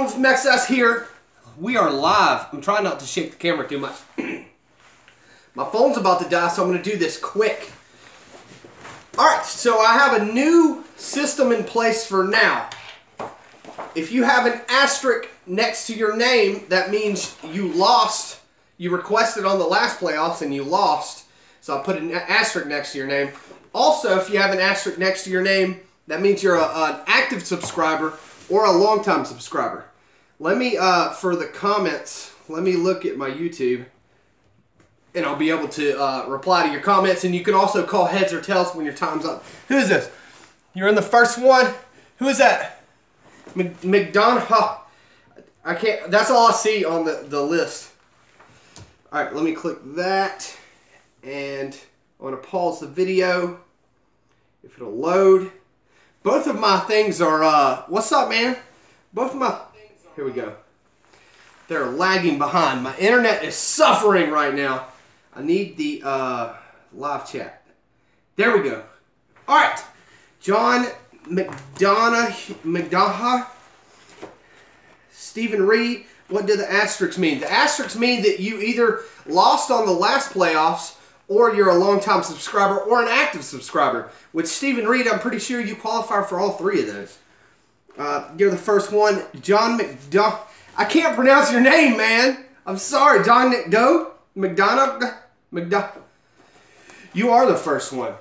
everyone, from XS here. We are live. I'm trying not to shake the camera too much. My phone's about to die, so I'm going to do this quick. Alright, so I have a new system in place for now. If you have an asterisk next to your name, that means you lost. You requested on the last playoffs and you lost. So I put an asterisk next to your name. Also, if you have an asterisk next to your name, that means you're an active subscriber or a long-time subscriber. Let me, for the comments, let me look at my YouTube, and I'll be able to reply to your comments, and you can also call heads or tails when your time's up. Who is this? You're in the first one? Who is that? McDonough. I can't, that's all I see on the list. Alright, let me click that, and I want to pause the video, if it'll load. Both of my things are, what's up, man? Both of my things are, here we go. They're lagging behind. My internet is suffering right now. I need the live chat. There we go. All right. John McDonough, Stephen Reed. What do the asterisks mean? The asterisks mean that you either lost on the last playoffs, or you're a long-time subscriber, or an active subscriber. With Stephen Reed, I'm pretty sure you qualify for all three of those. You're the first one. John McDonough. I can't pronounce your name, man. I'm sorry. John McDonough. You are the first one.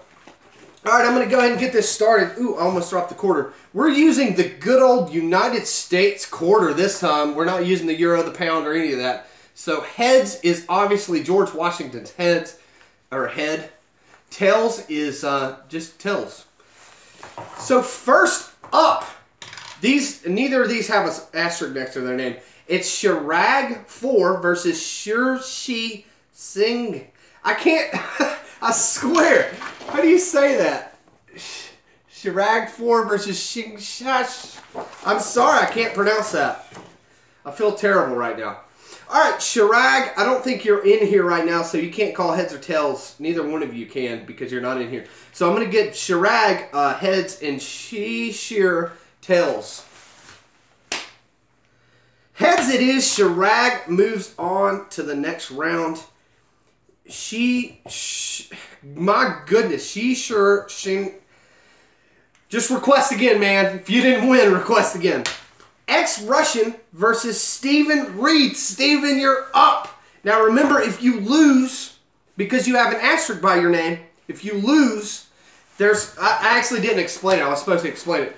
All right, I'm going to go ahead and get this started. Ooh, I almost dropped the quarter. We're using the good old United States quarter this time. We're not using the euro, the pound, or any of that. So heads is obviously George Washington's heads. Or head. Tails is just tails. So first up, neither of these have an asterisk next to their name. It's Chirag 4 versus Shirshi Singh. I can't, I swear. How do you say that? Chirag 4 versus Shing Shash. I'm sorry, I can't pronounce that. I feel terrible right now. Alright, Chirag, I don't think you're in here right now, so you can't call heads or tails. Neither one of you can, because you're not in here. So I'm going to get Chirag heads and Shishir tails. Heads it is. Chirag moves on to the next round. My goodness, Shishir. Just request again, man. If you didn't win, request again. Ex-Russian versus Stephen Reed. Stephen, you're up. Now remember, if you lose, because you have an asterisk by your name, if you lose, I actually didn't explain it. I was supposed to explain it.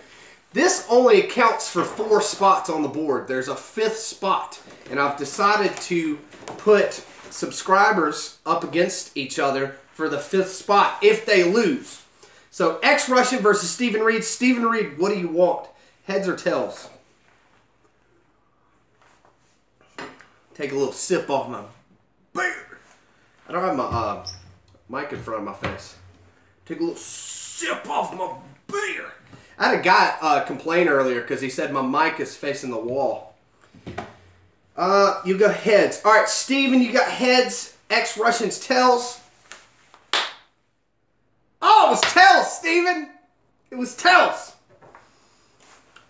This only accounts for 4 spots on the board. There's a 5th spot. And I've decided to put subscribers up against each other for the 5th spot if they lose. So ex-Russian versus Stephen Reed. Stephen Reed, what do you want? Heads or tails? Take a little sip off my beer. I don't have my mic in front of my face. Take a little sip off my beer. I had a guy complain earlier because he said my mic is facing the wall. You go heads. All right, Steven, you got heads. Ex-Russians tails. Oh, it was tails, Steven. It was tails.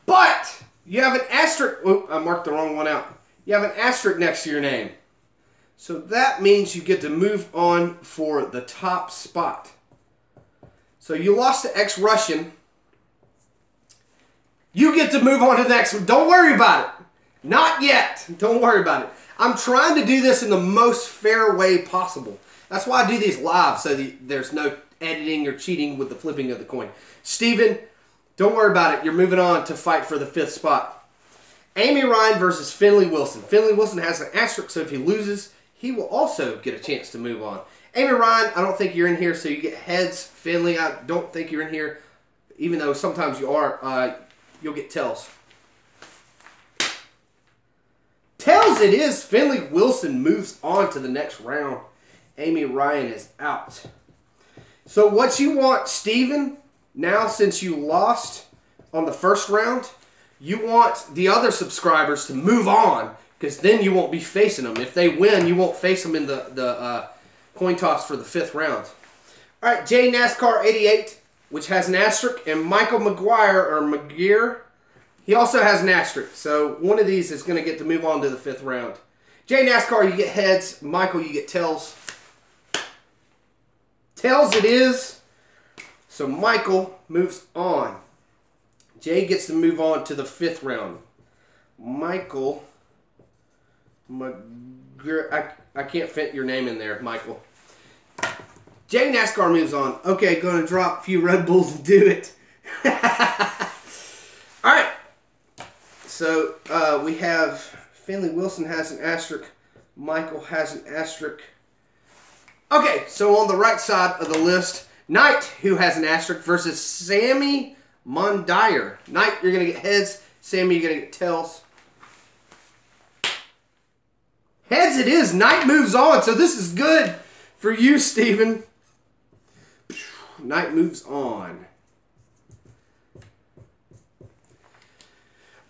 But you have an asterisk. Oh, I marked the wrong one out. You have an asterisk next to your name. So that means you get to move on for the top spot. So you lost to ex-Russian. You get to move on to the next one. Don't worry about it. Not yet. Don't worry about it. I'm trying to do this in the most fair way possible. That's why I do these live, so there's no editing or cheating with the flipping of the coin. Steven, don't worry about it. You're moving on to fight for the 5th spot. Amy Ryan versus Finley Wilson. Finley Wilson has an asterisk, so if he loses, he will also get a chance to move on. Amy Ryan, I don't think you're in here, so you get heads. Finley, I don't think you're in here, even though sometimes you are. You'll get tails. Tails it is. Finley Wilson moves on to the next round. Amy Ryan is out. So what you want, Steven, now since you lost on the first round, you want the other subscribers to move on, because then you won't be facing them. If they win, you won't face them in the coin toss for the 5th round. All right, Nascar 88, which has an asterisk, and Michael Maguire, or Mcguire, He also has an asterisk, so one of these is going to get to move on to the 5th round. Jay NASCAR, you get heads. Michael, you get tails. Tails it is. So Michael moves on. Jay gets to move on to the 5th round. Michael, Mcguire, I can't fit your name in there, Michael. Jay NASCAR moves on. Okay, going to drop a few Red Bulls and do it. All right. So we have Finley Wilson has an asterisk. Michael has an asterisk. Okay, so on the right side of the list, Knight, who has an asterisk, versus Sammy Mcguire. Knight, you're going to get heads. Sammy, you're going to get tails. Heads it is. Knight moves on, so this is good for you, Steven. Knight moves on.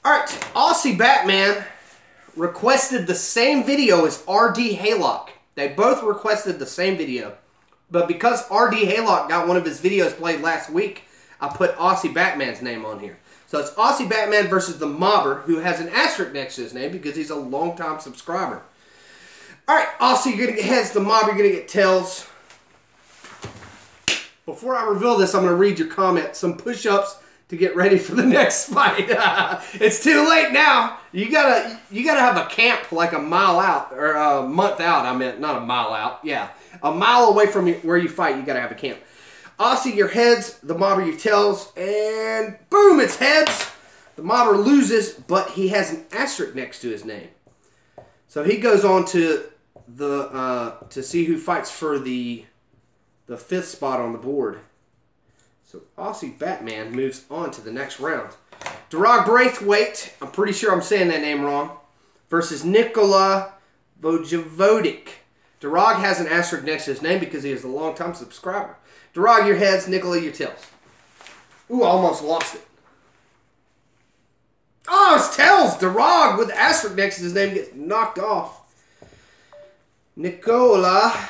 Alright, Aussie Batman requested the same video as RD Haylock. They both requested the same video. But because RD Haylock got one of his videos played last week, I put Aussie Batman's name on here. So it's Aussie Batman versus the Mobber, who has an asterisk next to his name because he's a long-time subscriber. Alright, Aussie, you're going to get heads. The Mobber, you're going to get tails. Before I reveal this, I'm going to read your comment. Some push-ups to get ready for the next fight. It's too late now. You gotta have a camp like a mile out, or a month out. I meant not a mile out. Yeah, a mile away from where you fight. You gotta have a camp. Aussie, your heads. The Mobber, your tails, and boom, it's heads. The Mobber loses, but he has an asterisk next to his name, so he goes on to the to see who fights for the 5th spot on the board. So Aussie Batman moves on to the next round. Durag Braithwaite, I'm pretty sure I'm saying that name wrong, versus Nikola Vojvodik. Durag has an asterisk next to his name because he is a long-time subscriber. Durag, your heads. Nikola, your tails. Ooh, I almost lost it. Oh, it's tails. Durag with the asterisk next to his name gets knocked off. Nikola...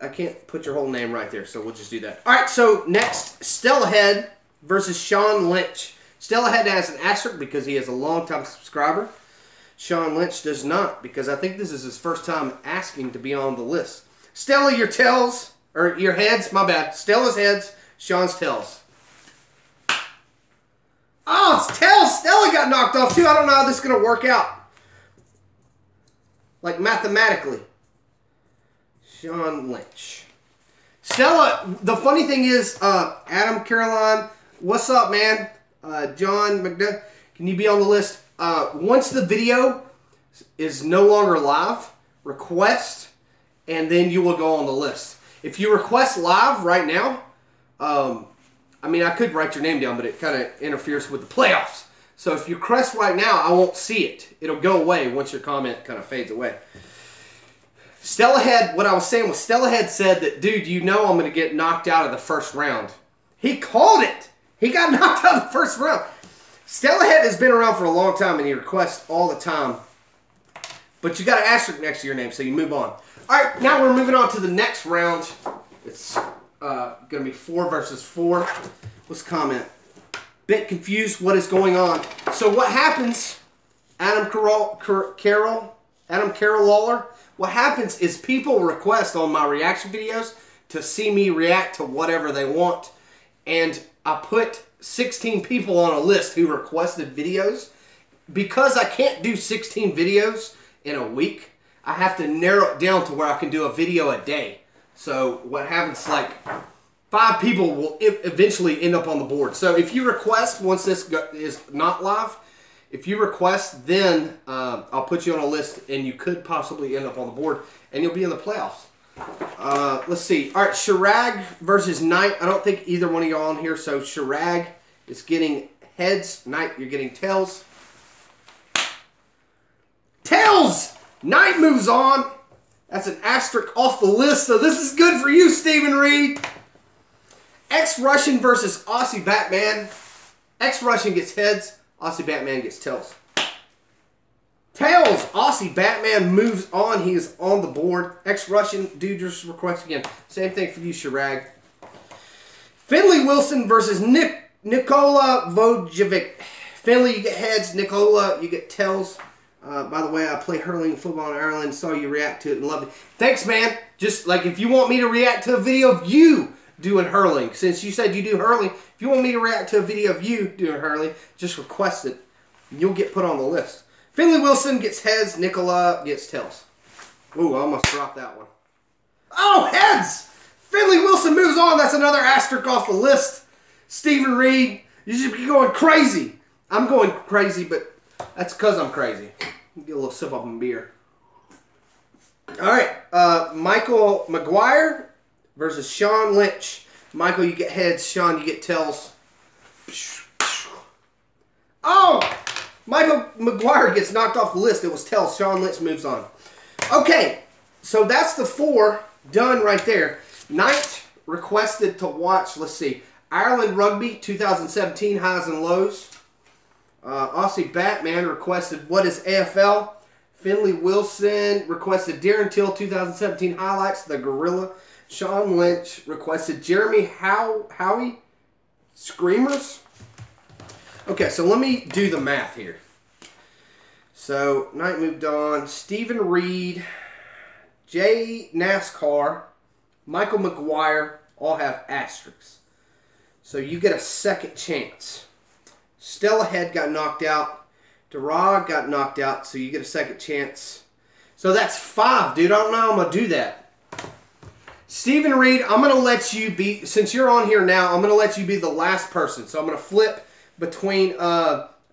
I can't put your whole name right there, so we'll just do that. All right, so next, Stella Head versus Sean Lynch. Stella Head has an asterisk because he is a long-time subscriber. Sean Lynch does not, because I think this is his first time asking to be on the list. Stella, your tails, or your heads, my bad. Stella's heads, Sean's tails. Oh, it's tails. Stella got knocked off, too. I don't know how this is going to work out. Like, mathematically. Sean Lynch. Stella, the funny thing is, Adam Caroline, what's up, man? John McDuff, can you be on the list? Once the video is no longer live, request, and then you will go on the list. If you request live right now, I mean, I could write your name down, but it kind of interferes with the playoffs. So if you request right now, I won't see it. It'll go away once your comment kind of fades away. Stella Head, what I was saying was Stella Head said that, dude, you know I'm going to get knocked out of the first round. He called it. He got knocked out of the first round. Stella Head has been around for a long time, and he requests all the time. But you got an asterisk next to your name, so you move on. All right, now we're moving on to the next round. It's going to be 4 versus 4. Let's comment. Bit confused what is going on. So what happens, Adam Carroll Lawler, what happens is people request on my reaction videos to see me react to whatever they want. And I put 16 people on a list who requested videos. Because I can't do 16 videos in a week, I have to narrow it down to where I can do a video a day. So what happens, like 5 people will eventually end up on the board. So if you request, once this is not live, if you request, then I'll put you on a list, and you could possibly end up on the board, and you'll be in the playoffs. Let's see. All right, Shirag versus Knight. I don't think either one of y'all on here, so Shirag is getting heads. Knight, you're getting tails. Tails! Knight moves on. That's an asterisk off the list, so this is good for you, Stephen Reed. Ex-Russian versus Aussie Batman. Ex-Russian gets heads. Aussie Batman gets tails. Tails! Aussie Batman moves on. He is on the board. Ex-Russian, dude, just request again. Same thing for you, Shirag. Finley Wilson versus Nikola Vojevic. Finley, you get heads. Nikola, you get tails. By the way, I play hurling football in Ireland. Saw you react to it and loved it. Thanks, man. Just like if you want me to react to a video of you doing hurling, since you said you do hurling, if you want me to react to a video of you doing hurling, just request it. You'll get put on the list. Finley Wilson gets heads. Nikola gets tails. Ooh, I almost dropped that one. Oh, heads! Finley Wilson moves on. That's another asterisk off the list. Stephen Reed, you should be going crazy. I'm going crazy, but that's because I'm crazy. Get a little sip of my beer. All right, Mcguire versus Sean Lynch. Michael, you get heads. Sean, you get tails. Oh! Mcguire gets knocked off the list. It was tails. Sean Lynch moves on. Okay, so that's the 4 done right there. Knight requested to watch, let's see, Ireland Rugby 2017 highs and lows. Aussie Batman requested What is AFL? Finley Wilson requested Darren Till 2017 highlights, The Gorilla. Sean Lynch requested Jeremy Howie Screamers. Okay, so let me do the math here. So, Knight moved on. Stephen Reed, Jay Nascar, Michael Mcguire all have asterisks. So you get a second chance. Stella Head got knocked out. Durag got knocked out, so you get a second chance. So that's 5, dude. I don't know how I'm going to do that. Stephen Reed, I'm going to let you be, since you're on here now, I'm going to let you be the last person. So I'm going to flip between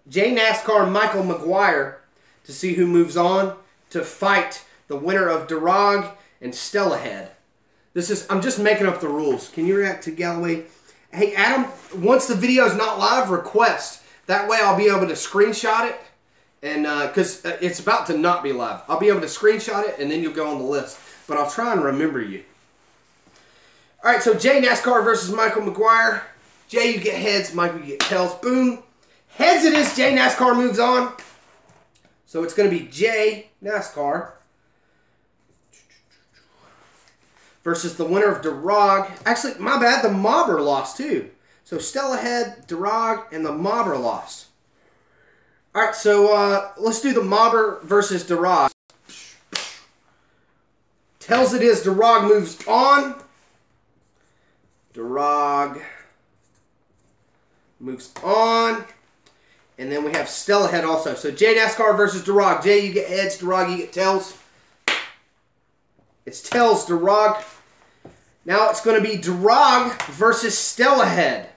Jay Nascar and Michael Mcguire to see who moves on to fight the winner of Durag and Stella Head. I'm just making up the rules. Can you react to Galloway? Hey, Adam, once the video is not live, request. That way I'll be able to screenshot it. And because it's about to not be live. I'll be able to screenshot it and then you'll go on the list. But I'll try and remember you. All right, so Jay Nascar versus Michael Mcguire. Jay, you get heads. Michael, you get tails. Boom. Heads it is. Jay Nascar moves on. So it's going to be Jay Nascar versus the winner of Durag. Actually, my bad, the Mobber lost too. So Stella Head, Durag, and the Mobber lost. All right, so let's do the Mobber versus Durag. Tells it is. Durag moves on. Durag moves on. And then we have Stella Head also. So Jay Nascar versus Durag. Jay, you get heads. Durag, you get tails. It's tails, Durag. Now it's going to be Durag versus Stella Head.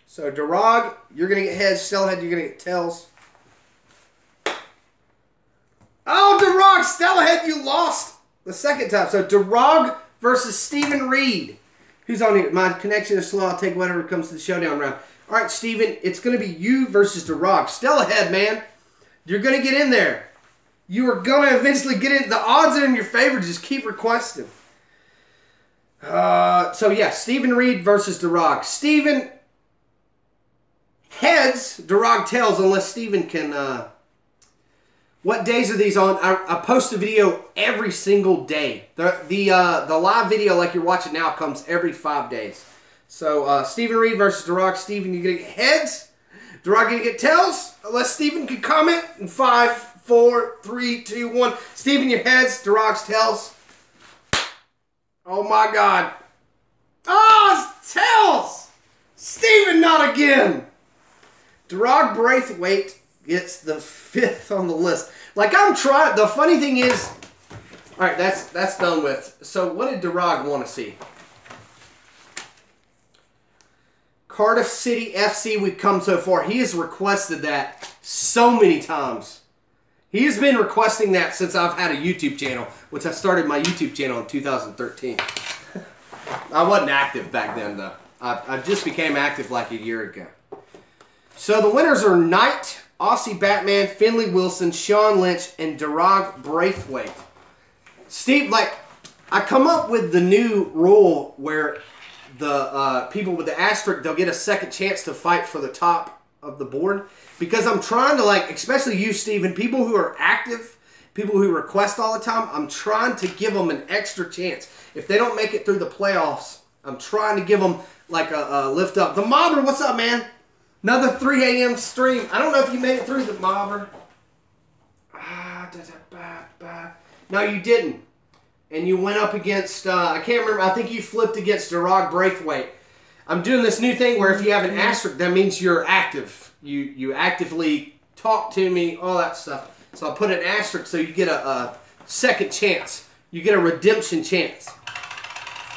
So Durag, you're going to get heads. Stella Head, you're going to get tails. Oh, Durag, Stella Head, you lost the second time. So Durag versus Stephen Reed. Who's on here? My connection is slow. I'll take whatever comes to the showdown round. All right, Steven, it's going to be you versus Durag. Stella Head, man. You're going to get in there. You are going to eventually get in. The odds are in your favor. Just keep requesting. So, yeah, Stephen Reed versus Durag. Steven heads, Durag tails, unless Steven can... What days are these on? I post a video every single day. The live video like you're watching now comes every 5 days. So, Stephen Reed versus Durag. Steven, you're going to get heads. Durag going to get tails. Unless Steven can comment in 5, 4, 3, 2, 1. Steven, your heads. Durag's tails. Oh, my God. Oh, it's tails. Steven, not again. Durag Braithwaite gets the 5th on the list. Like, I'm trying. The funny thing is... All right, that's done with. So, what did Durag want to see? Cardiff City FC, we've come so far. He has requested that so many times. He has been requesting that since I've had a YouTube channel, which I started my YouTube channel in 2013. I wasn't active back then, though. I just became active like a year ago. So the winners are Knight, Aussie Batman, Finley Wilson, Sean Lynch, and Durag Braithwaite. Steve, like, I come up with the new rule where the people with the asterisk, they'll get a second chance to fight for the top of the board. Because I'm trying to, like, especially you, Steven, people who are active, people who request all the time, I'm trying to give them an extra chance. If they don't make it through the playoffs, I'm trying to give them like a lift up. The Mobber, what's up, man? Another 3 a.m. stream. I don't know if you made it through the Mobber. No, you didn't. And you went up against, I can't remember, I think you flipped against Durag Braithwaite. I'm doing this new thing where if you have an asterisk, that means you're active. You actively talk to me, all that stuff. So I put an asterisk so you get a second chance. You get a redemption chance.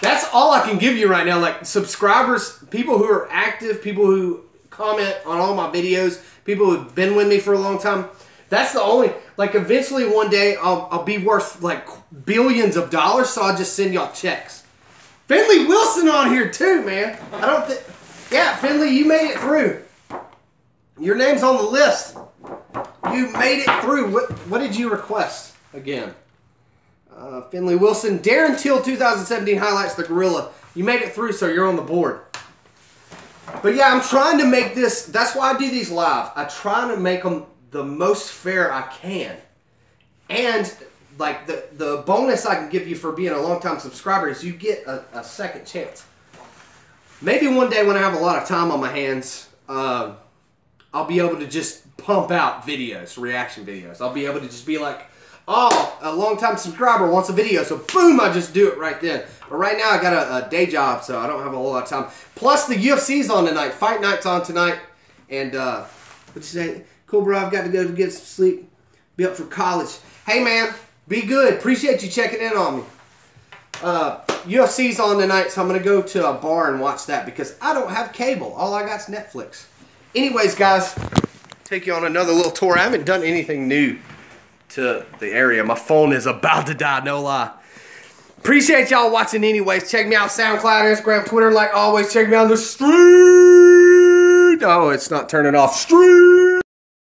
That's all I can give you right now. Like subscribers, people who are active, people who comment on all my videos, people who've been with me for a long time. That's the only, like eventually one day I'll be worth like billions of dollars, so I'll just send y'all checks. Finley Wilson on here too, man. I don't think, yeah, Finley, you made it through. Your name's on the list. You made it through. What did you request again? Finley Wilson. Darren Till 2017 highlights the gorilla. You made it through, so you're on the board. But yeah, I'm trying to make this. That's why I do these live. I try to make them the most fair I can. And like the bonus I can give you for being a long-time subscriber is you get a second chance. Maybe one day when I have a lot of time on my hands, I'll be able to just pump out videos, reaction videos. I'll be able to just be like, oh, a long-time subscriber wants a video, so boom, I just do it right then. But right now I got a day job, so I don't have a whole lot of time. Plus the UFC's on tonight. Fight Night's on tonight. And what'd you say? Cool, bro, I've got to go to get some sleep. Be up for college. Hey, man, be good. Appreciate you checking in on me. UFC's on tonight, so I'm going to go to a bar and watch that because I don't have cable. All I got's Netflix. Anyways, guys, take you on another little tour. I haven't done anything new to the area. My phone is about to die, no lie. Appreciate y'all watching anyways. Check me out SoundCloud, Instagram, Twitter, like always. Check me out on the street. Oh, it's not turning off. Street.